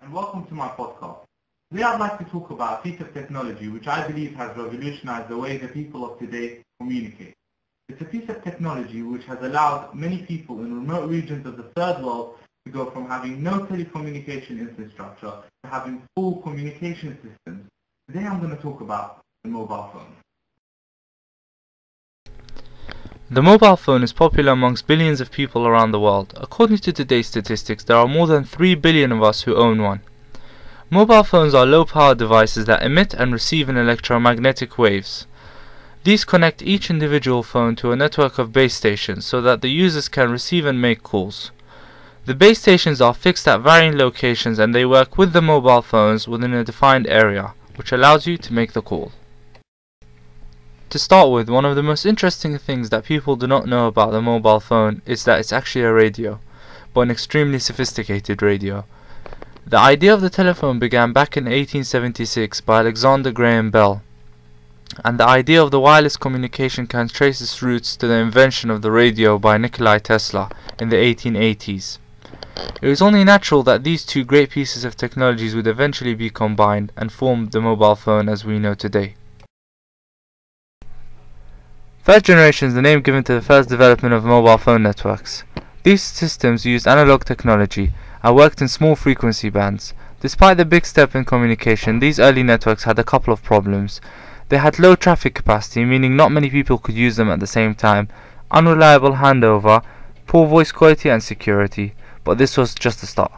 and welcome to my podcast. Today I'd like to talk about a piece of technology which I believe has revolutionized the way the people of today communicate. It's a piece of technology which has allowed many people in remote regions of the third world to go from having no telecommunication infrastructure to having full communication systems. Today I'm going to talk about the mobile phone. The mobile phone is popular amongst billions of people around the world. According to today's statistics, there are more than 3 billion of us who own one. Mobile phones are low-power devices that emit and receive in electromagnetic waves. These connect each individual phone to a network of base stations so that the users can receive and make calls. The base stations are fixed at varying locations and they work with the mobile phones within a defined area, which allows you to make the call. To start with, one of the most interesting things that people do not know about the mobile phone is that it's actually a radio, but an extremely sophisticated radio. The idea of the telephone began back in 1876 by Alexander Graham Bell, and the idea of the wireless communication can trace its roots to the invention of the radio by Nikola Tesla in the 1880s. It was only natural that these two great pieces of technologies would eventually be combined and form the mobile phone as we know today. First generation is the name given to the first development of mobile phone networks. These systems used analog technology and worked in small frequency bands. Despite the big step in communication, these early networks had a couple of problems. They had low traffic capacity, meaning not many people could use them at the same time, unreliable handover, poor voice quality and security, but this was just the start.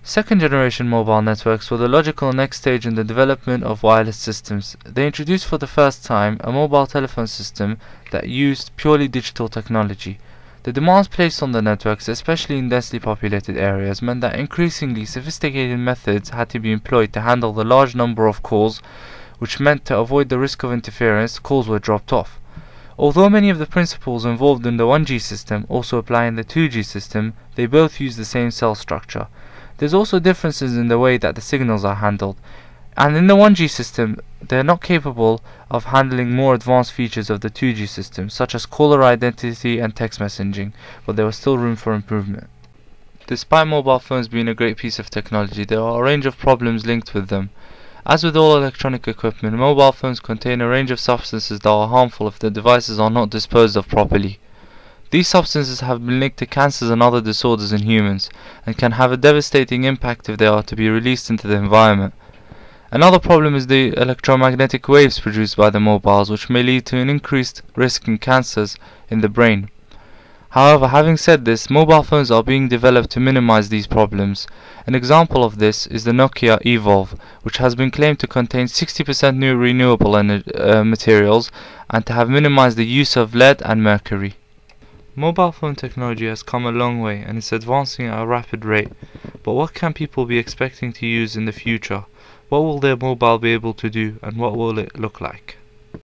Second generation mobile networks were the logical next stage in the development of wireless systems. They introduced for the first time a mobile telephone system that used purely digital technology. The demands placed on the networks, especially in densely populated areas, meant that increasingly sophisticated methods had to be employed to handle the large number of calls, which meant to avoid the risk of interference, calls were dropped off. Although many of the principles involved in the 1G system also apply in the 2G system, they both use the same cell structure. There's also differences in the way that the signals are handled, and in the 1G system they are not capable of handling more advanced features of the 2G system, such as caller identity and text messaging, but there was still room for improvement. Despite mobile phones being a great piece of technology, there are a range of problems linked with them. As with all electronic equipment, mobile phones contain a range of substances that are harmful if the devices are not disposed of properly. These substances have been linked to cancers and other disorders in humans, and can have a devastating impact if they are to be released into the environment. Another problem is the electromagnetic waves produced by the mobiles, which may lead to an increased risk in cancers in the brain. However, having said this, mobile phones are being developed to minimize these problems. An example of this is the Nokia Evolve, which has been claimed to contain 60% new renewable materials and to have minimized the use of lead and mercury. Mobile phone technology has come a long way and is advancing at a rapid rate, but what can people be expecting to use in the future? What will their mobile be able to do, and what will it look like?